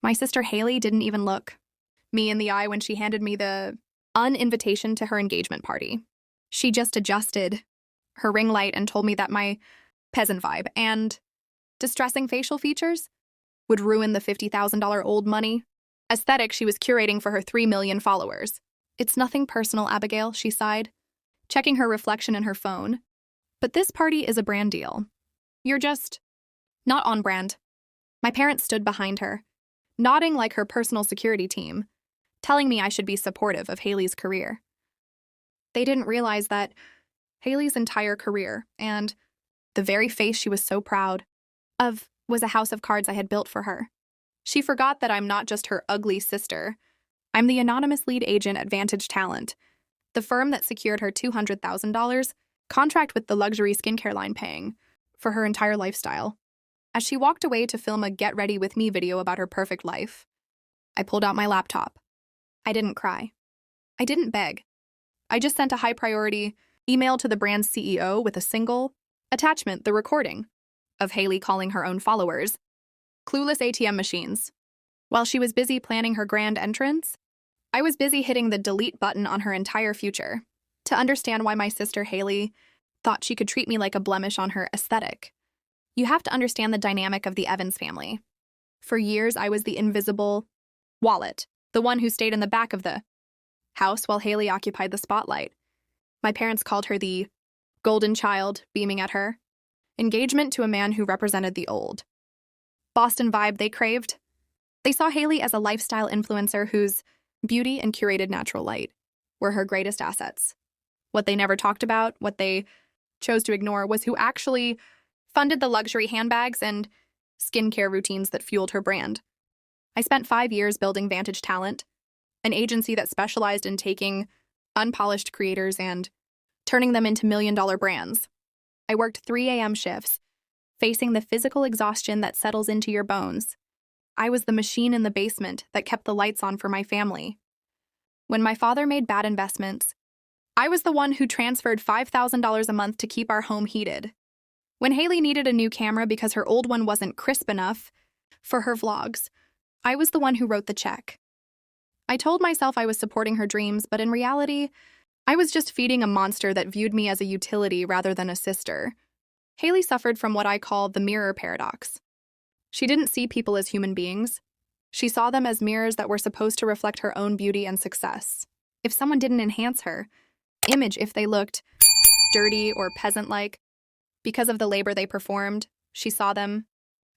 My sister Haley didn't even look me in the eye when she handed me the invitation to her engagement party. She just adjusted her ring light and told me that my peasant vibe and distressing facial features would ruin the $50,000 old money aesthetic she was curating for her 3 million followers. It's nothing personal, Abigail, she sighed, checking her reflection in her phone. But this party is a brand deal. You're just not on brand. My parents stood behind her, nodding like her personal security team, telling me I should be supportive of Haley's career. They didn't realize that Haley's entire career and the very face she was so proud of was a house of cards I had built for her. She forgot that I'm not just her ugly sister. I'm the anonymous lead agent at Vantage Talent, the firm that secured her $200,000 contract with the luxury skincare line paying for her entire lifestyle. As she walked away to film a Get Ready With Me video about her perfect life, I pulled out my laptop. I didn't cry. I didn't beg. I just sent a high-priority email to the brand's CEO with a single attachment, the recording of Haley calling her own followers clueless ATM machines. While she was busy planning her grand entrance, I was busy hitting the delete button on her entire future to understand why my sister Haley thought she could treat me like a blemish on her aesthetic. You have to understand the dynamic of the Evans family. For years, I was the invisible wallet, the one who stayed in the back of the house while Haley occupied the spotlight. My parents called her the golden child, beaming at her engagement to a man who represented the old Boston vibe they craved. They saw Haley as a lifestyle influencer whose beauty and curated natural light were her greatest assets. What they never talked about, what they chose to ignore, was who actually funded the luxury handbags and skincare routines that fueled her brand. I spent 5 years building Vantage Talent, an agency that specialized in taking unpolished creators and turning them into million-dollar brands. I worked 3 a.m. shifts, facing the physical exhaustion that settles into your bones. I was the machine in the basement that kept the lights on for my family. When my father made bad investments, I was the one who transferred $5,000 a month to keep our home heated. When Haley needed a new camera because her old one wasn't crisp enough for her vlogs, I was the one who wrote the check. I told myself I was supporting her dreams, but in reality, I was just feeding a monster that viewed me as a utility rather than a sister. Haley suffered from what I call the mirror paradox. She didn't see people as human beings. She saw them as mirrors that were supposed to reflect her own beauty and success. If someone didn't enhance her image, if they looked dirty or peasant-like, because of the labor they performed, she saw them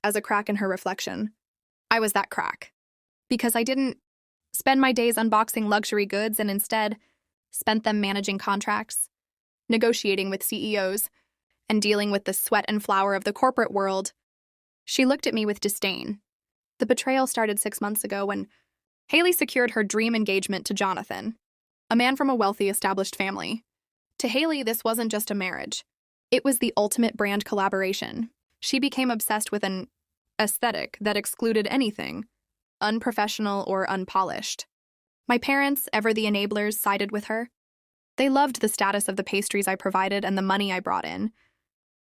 as a crack in her reflection. I was that crack. Because I didn't spend my days unboxing luxury goods and instead spent them managing contracts, negotiating with CEOs, and dealing with the sweat and flour of the corporate world. She looked at me with disdain. The betrayal started 6 months ago when Haley secured her dream engagement to Jonathan, a man from a wealthy, established family. To Haley, this wasn't just a marriage. It was the ultimate brand collaboration. She became obsessed with an aesthetic that excluded anything unprofessional or unpolished. My parents, ever the enablers, sided with her. They loved the status of the pastries I provided and the money I brought in,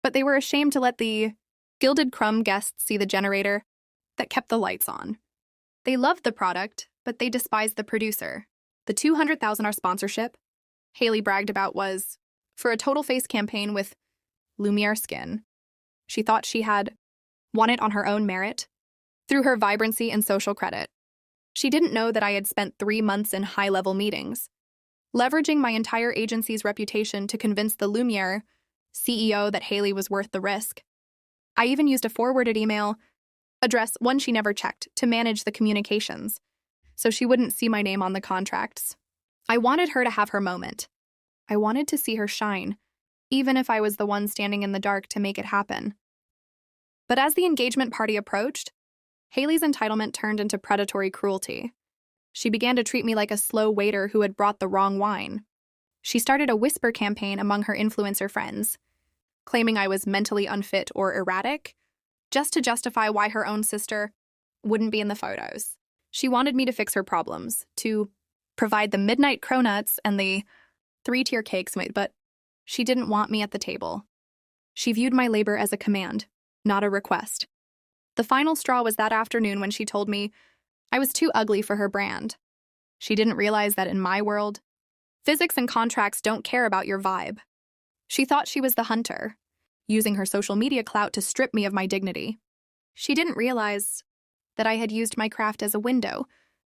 but they were ashamed to let the gilded crumb guests see the generator that kept the lights on. They loved the product, but they despised the producer. The $200,000 sponsorship Haley bragged about was for a total face campaign with Lumiere skin. She thought she had won it on her own merit, through her vibrancy and social credit. She didn't know that I had spent 3 months in high-level meetings, leveraging my entire agency's reputation to convince the Lumiere CEO that Haley was worth the risk. I even used a forwarded email address, one she never checked, to manage the communications, so she wouldn't see my name on the contracts. I wanted her to have her moment. I wanted to see her shine, even if I was the one standing in the dark to make it happen. But as the engagement party approached, Haley's entitlement turned into predatory cruelty. She began to treat me like a slow waiter who had brought the wrong wine. She started a whisper campaign among her influencer friends, claiming I was mentally unfit or erratic, just to justify why her own sister wouldn't be in the photos. She wanted me to fix her problems, to provide the midnight cronuts and the 3-tier cakes, but she didn't want me at the table. She viewed my labor as a command, not a request. The final straw was that afternoon when she told me I was too ugly for her brand. She didn't realize that in my world, physics and contracts don't care about your vibe. She thought she was the hunter, using her social media clout to strip me of my dignity. She didn't realize that I had used my craft as a window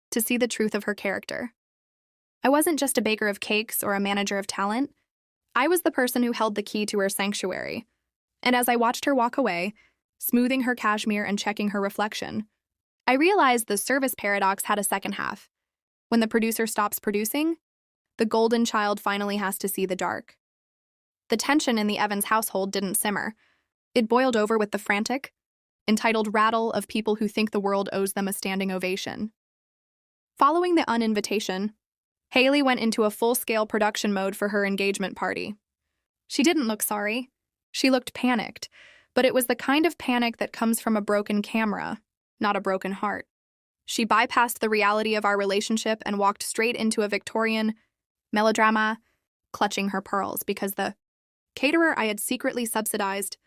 to see the truth of her character. I wasn't just a baker of cakes or a manager of talent. I was the person who held the key to her sanctuary. And as I watched her walk away, smoothing her cashmere and checking her reflection, I realized the service paradox had a second half. When the producer stops producing, the golden child finally has to see the dark. The tension in the Evans household didn't simmer. It boiled over with the frantic, entitled rattle of people who think the world owes them a standing ovation. Following the uninvitation, Haley went into a full-scale production mode for her engagement party. She didn't look sorry. She looked panicked, but it was the kind of panic that comes from a broken camera, not a broken heart. She bypassed the reality of our relationship and walked straight into a Victorian melodrama, clutching her pearls because the caterer I had secretly subsidized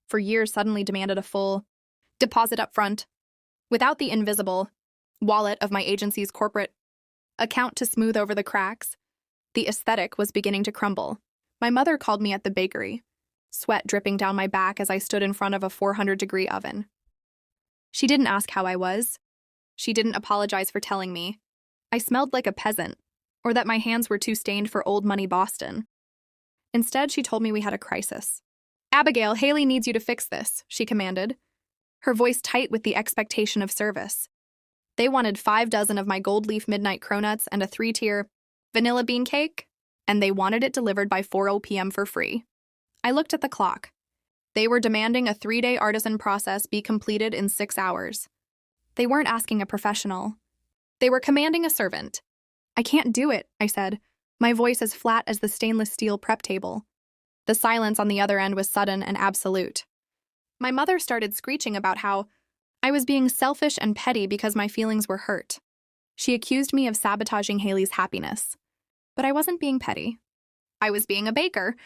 for years suddenly demanded a full deposit up front, without the invisible wallet of my agency's corporate account to smooth over the cracks. The aesthetic was beginning to crumble. My mother called me at the bakery, sweat dripping down my back as I stood in front of a 400-degree oven. She didn't ask how I was. She didn't apologize for telling me I smelled like a peasant, or that my hands were too stained for old money Boston. Instead, she told me we had a crisis. "Abigail, Haley needs you to fix this," she commanded, her voice tight with the expectation of service. They wanted 5 dozen of my gold leaf midnight cronuts and a 3-tier vanilla bean cake, and they wanted it delivered by 4:00 p.m. for free. I looked at the clock. They were demanding a 3-day artisan process be completed in 6 hours. They weren't asking a professional. They were commanding a servant. "I can't do it," I said, my voice as flat as the stainless steel prep table. The silence on the other end was sudden and absolute. My mother started screeching about how I was being selfish and petty because my feelings were hurt. She accused me of sabotaging Haley's happiness. But I wasn't being petty. I was being a baker.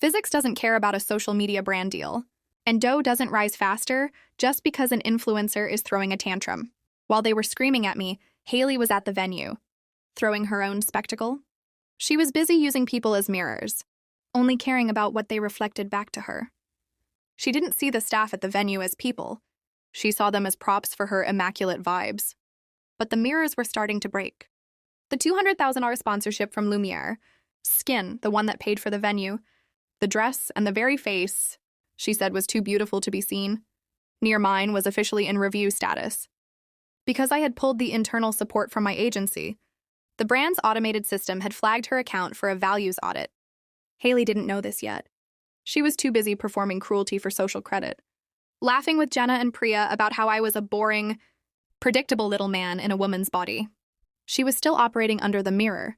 Physics doesn't care about a social media brand deal, and dough doesn't rise faster just because an influencer is throwing a tantrum. While they were screaming at me, Haley was at the venue, throwing her own spectacle. She was busy using people as mirrors, only caring about what they reflected back to her. She didn't see the staff at the venue as people. She saw them as props for her immaculate vibes. But the mirrors were starting to break. The $200,000 sponsorship from Lumiere, Skin, the one that paid for the venue, the dress and the very face she said was too beautiful to be seen, near mine was officially in review status. Because I had pulled the internal support from my agency, the brand's automated system had flagged her account for a values audit. Haley didn't know this yet. She was too busy performing cruelty for social credit, laughing with Jenna and Priya about how I was a boring, predictable little man in a woman's body. She was still operating under the mirror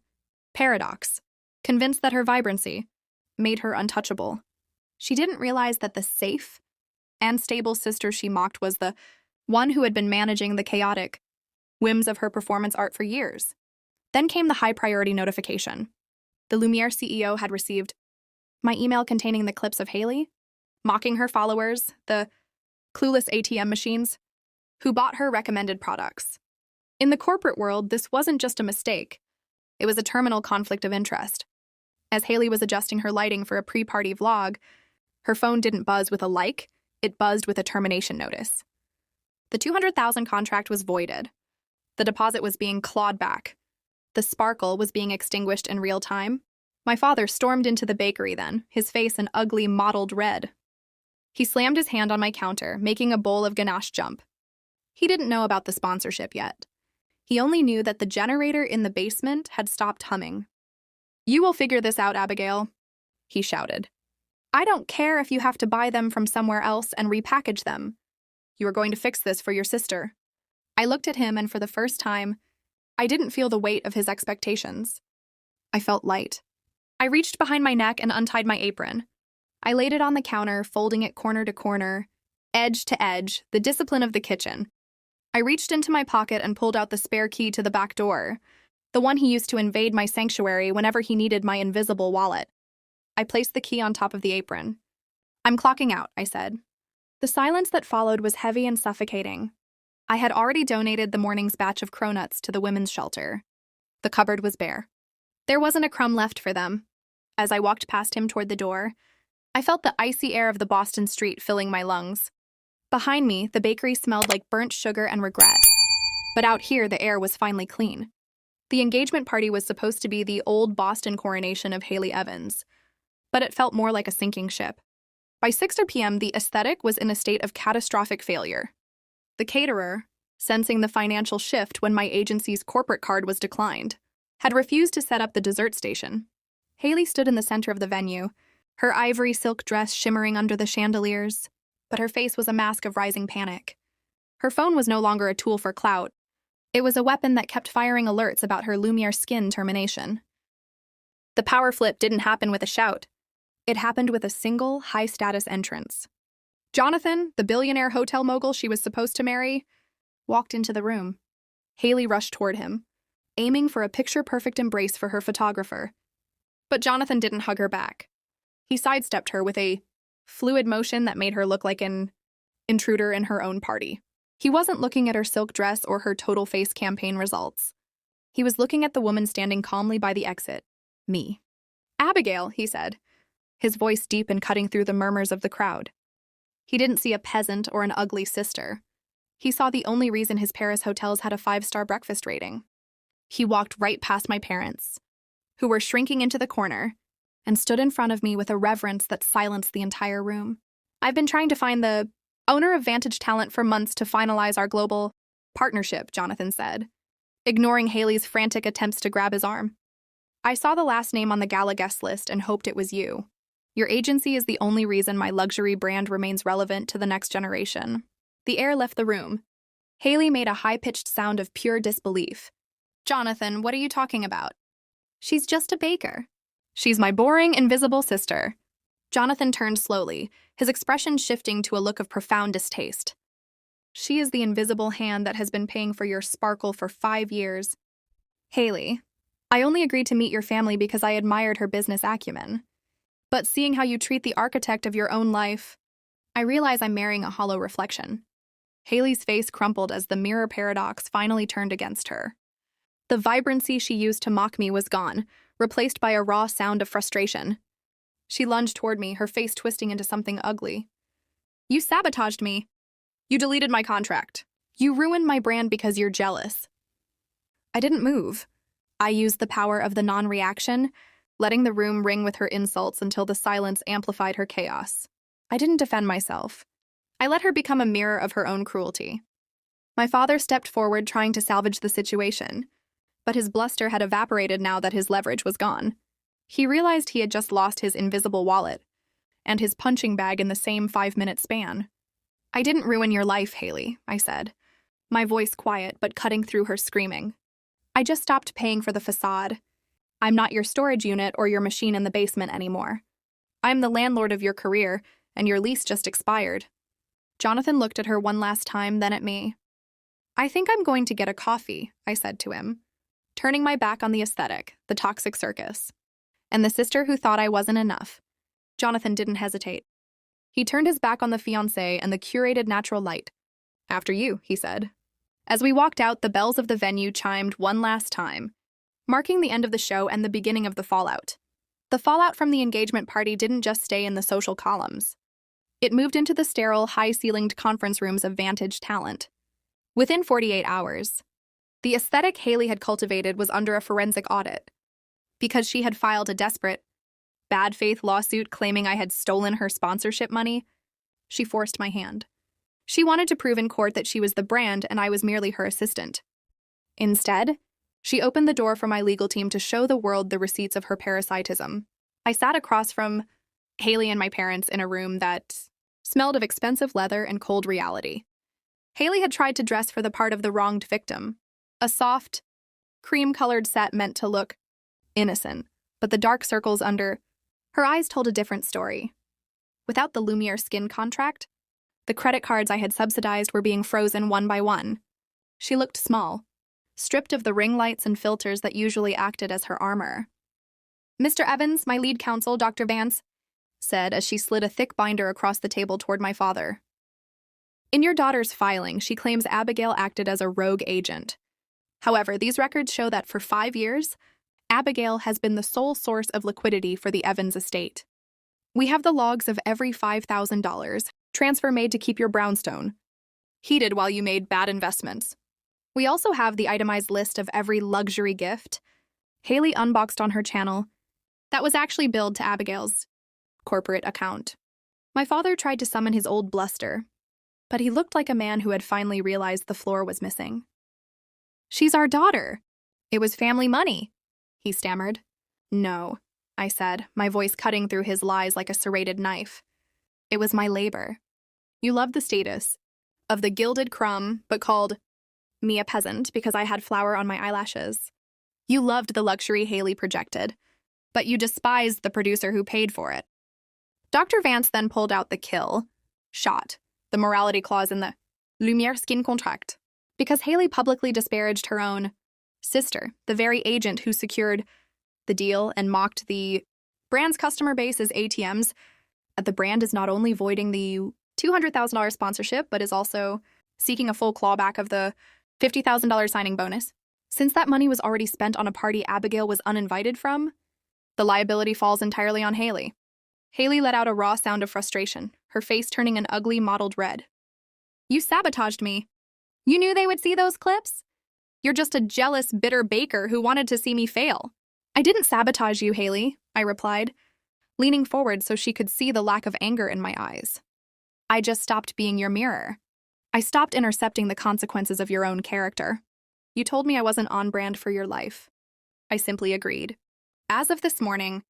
paradox, convinced that her vibrancy made her untouchable. She didn't realize that the safe and stable sister she mocked was the one who had been managing the chaotic whims of her performance art for years. Then came the high-priority notification. The Lumiere CEO had received my email containing the clips of Haley, mocking her followers, the clueless ATM machines, who bought her recommended products. In the corporate world, this wasn't just a mistake. It was a terminal conflict of interest. As Haley was adjusting her lighting for a pre-party vlog, her phone didn't buzz with a like, it buzzed with a termination notice. The $200,000 contract was voided. The deposit was being clawed back. The sparkle was being extinguished in real time. My father stormed into the bakery then, his face an ugly mottled red. He slammed his hand on my counter, making a bowl of ganache jump. He didn't know about the sponsorship yet. He only knew that the generator in the basement had stopped humming. "You will figure this out, Abigail," he shouted. "I don't care if you have to buy them from somewhere else and repackage them. You are going to fix this for your sister." I looked at him, and for the first time, I didn't feel the weight of his expectations. I felt light. I reached behind my neck and untied my apron. I laid it on the counter, folding it corner to corner, edge to edge, the discipline of the kitchen. I reached into my pocket and pulled out the spare key to the back door, the one he used to invade my sanctuary whenever he needed my invisible wallet. I placed the key on top of the apron. "I'm clocking out," I said. The silence that followed was heavy and suffocating. I had already donated the morning's batch of cronuts to the women's shelter. The cupboard was bare. There wasn't a crumb left for them. As I walked past him toward the door, I felt the icy air of the Boston street filling my lungs. Behind me, the bakery smelled like burnt sugar and regret. But out here, the air was finally clean. The engagement party was supposed to be the old Boston coronation of Haley Evans, but it felt more like a sinking ship. By 6 p.m., the aesthetic was in a state of catastrophic failure. The caterer, sensing the financial shift when my agency's corporate card was declined, had refused to set up the dessert station. Haley stood in the center of the venue, her ivory silk dress shimmering under the chandeliers, but her face was a mask of rising panic. Her phone was no longer a tool for clout. It was a weapon that kept firing alerts about her Lumiere skin termination. The power flip didn't happen with a shout. It happened with a single, high-status entrance. Jonathan, the billionaire hotel mogul she was supposed to marry, walked into the room. Haley rushed toward him, aiming for a picture-perfect embrace for her photographer. But Jonathan didn't hug her back. He sidestepped her with a fluid motion that made her look like an intruder in her own party. He wasn't looking at her silk dress or her total face campaign results. He was looking at the woman standing calmly by the exit. Me. "Abigail," he said, his voice deep and cutting through the murmurs of the crowd. He didn't see a peasant or an ugly sister. He saw the only reason his Paris hotels had a 5-star breakfast rating. He walked right past my parents, who were shrinking into the corner, and stood in front of me with a reverence that silenced the entire room. "I've been trying to find the owner of Vantage Talent for months to finalize our global partnership," Jonathan said, ignoring Haley's frantic attempts to grab his arm. "I saw the last name on the gala guest list and hoped it was you. Your agency is the only reason my luxury brand remains relevant to the next generation." The air left the room. Haley made a high-pitched sound of pure disbelief. "Jonathan, what are you talking about?" "She's just a baker." "She's my boring, invisible sister." Jonathan turned slowly, his expression shifting to a look of profound distaste. "She is the invisible hand that has been paying for your sparkle for 5 years. Haley, I only agreed to meet your family because I admired her business acumen. But seeing how you treat the architect of your own life, I realize I'm marrying a hollow reflection." Haley's face crumpled as the mirror paradox finally turned against her. The vibrancy she used to mock me was gone, replaced by a raw sound of frustration. She lunged toward me, her face twisting into something ugly. "You sabotaged me. You deleted my contract. You ruined my brand because you're jealous." I didn't move. I used the power of the non-reaction, letting the room ring with her insults until the silence amplified her chaos. I didn't defend myself. I let her become a mirror of her own cruelty. My father stepped forward trying to salvage the situation, but his bluster had evaporated now that his leverage was gone. He realized he had just lost his invisible wallet and his punching bag in the same 5-minute span. "I didn't ruin your life, Haley," I said, my voice quiet but cutting through her screaming. "I just stopped paying for the facade. I'm not your storage unit or your machine in the basement anymore. I'm the landlord of your career, and your lease just expired." Jonathan looked at her one last time, then at me. "I think I'm going to get a coffee," I said to him, turning my back on the aesthetic, the toxic circus, and the sister who thought I wasn't enough. Jonathan didn't hesitate. He turned his back on the fiancé and the curated natural light. "After you," he said. As we walked out, the bells of the venue chimed one last time, marking the end of the show and the beginning of the fallout. The fallout from the engagement party didn't just stay in the social columns. It moved into the sterile, high-ceilinged conference rooms of Vantage Talent. Within 48 hours, the aesthetic Haley had cultivated was under a forensic audit. Because she had filed a desperate, bad faith lawsuit claiming I had stolen her sponsorship money, she forced my hand. She wanted to prove in court that she was the brand and I was merely her assistant. Instead, she opened the door for my legal team to show the world the receipts of her parasitism. I sat across from Haley and my parents in a room that smelled of expensive leather and cold reality. Haley had tried to dress for the part of the wronged victim, a soft, cream-colored set meant to look innocent, but the dark circles under her eyes told a different story. Without the Lumiere skin contract, the credit cards I had subsidized were being frozen one by one. She looked small, stripped of the ring lights and filters that usually acted as her armor. "Mr. Evans, my lead counsel, Dr. Vance," said as she slid a thick binder across the table toward my father. In your daughter's filing, she claims Abigail acted as a rogue agent. However, these records show that for 5 years, Abigail has been the sole source of liquidity for the Evans estate. We have the logs of every $5,000 transfer made to keep your brownstone heated while you made bad investments. We also have the itemized list of every luxury gift Haley unboxed on her channel that was actually billed to Abigail's corporate account. My father tried to summon his old bluster, but he looked like a man who had finally realized the floor was missing. "She's our daughter. It was family money," he stammered. "No," I said, my voice cutting through his lies like a serrated knife. "It was my labor. You loved the status of the gilded crumb, but called me a peasant because I had flour on my eyelashes. You loved the luxury Haley projected, but you despised the producer who paid for it." Dr. Vance then pulled out the kill shot, the morality clause in the Lumiere skin contract, because Haley publicly disparaged her own sister, the very agent who secured the deal and mocked the brand's customer base as ATMs. The brand is not only voiding the $200,000 sponsorship, but is also seeking a full clawback of the $50,000 signing bonus. Since that money was already spent on a party Abigail was uninvited from, the liability falls entirely on Haley. Haley let out a raw sound of frustration, her face turning an ugly mottled red. "You sabotaged me. You knew they would see those clips? You're just a jealous, bitter baker who wanted to see me fail." "I didn't sabotage you, Haley," I replied, leaning forward so she could see the lack of anger in my eyes. "I just stopped being your mirror. I stopped intercepting the consequences of your own character. You told me I wasn't on brand for your life. I simply agreed. As of this morning,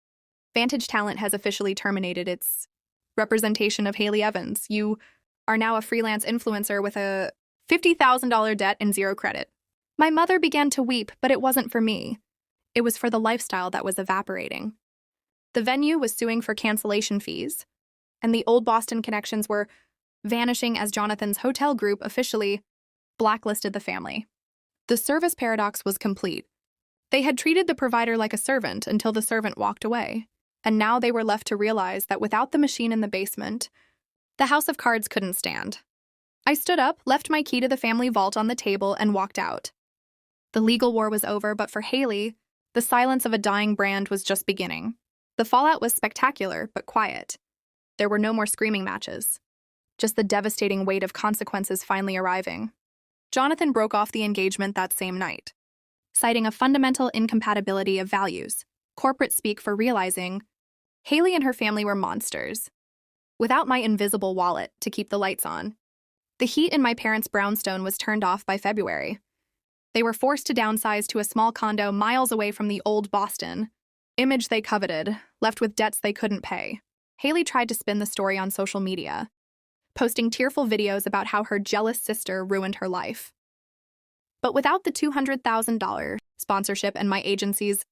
Vantage Talent has officially terminated its representation of Haley Evans. You are now a freelance influencer with a $50,000 debt and 0 credit." My mother began to weep, but it wasn't for me. It was for the lifestyle that was evaporating. The venue was suing for cancellation fees, and the old Boston connections were vanishing as Jonathan's hotel group officially blacklisted the family. The service paradox was complete. They had treated the provider like a servant until the servant walked away, and now they were left to realize that without the machine in the basement, the house of cards couldn't stand. I stood up, left my key to the family vault on the table, and walked out. The legal war was over, but for Haley, the silence of a dying brand was just beginning. The fallout was spectacular, but quiet. There were no more screaming matches, just the devastating weight of consequences finally arriving. Jonathan broke off the engagement that same night, citing a fundamental incompatibility of values, corporate speak for realizing Haley and her family were monsters. Without my invisible wallet to keep the lights on, the heat in my parents' brownstone was turned off by February. They were forced to downsize to a small condo miles away from the old Boston image they coveted, left with debts they couldn't pay. Haley tried to spin the story on social media, posting tearful videos about how her jealous sister ruined her life. But without the $200,000 sponsorship and my agency's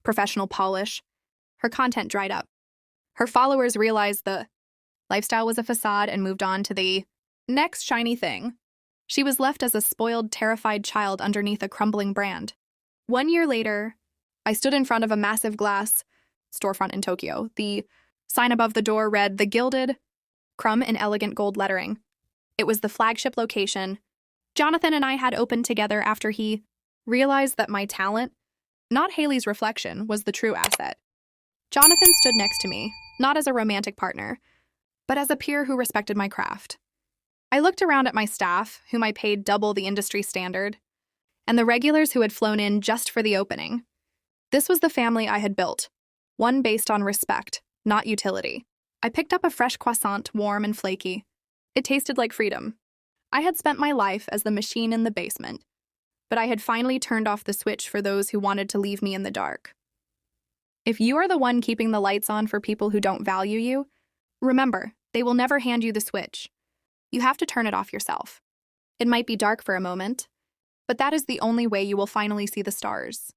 professional polish, her content dried up. Her followers realized the lifestyle was a facade and moved on to the next shiny thing. She was left as a spoiled, terrified child underneath a crumbling brand. 1 year later, I stood in front of a massive glass storefront in Tokyo. The sign above the door read, "The Gilded Crumb" in elegant gold lettering. It was the flagship location Jonathan and I had opened together after he realized that my talent, not Haley's reflection, was the true asset. Jonathan stood next to me, not as a romantic partner, but as a peer who respected my craft. I looked around at my staff, whom I paid double the industry standard, and the regulars who had flown in just for the opening. This was the family I had built, one based on respect, not utility. I picked up a fresh croissant, warm and flaky. It tasted like freedom. I had spent my life as the machine in the basement, but I had finally turned off the switch for those who wanted to leave me in the dark. If you are the one keeping the lights on for people who don't value you, remember, they will never hand you the switch. You have to turn it off yourself. It might be dark for a moment, but that is the only way you will finally see the stars.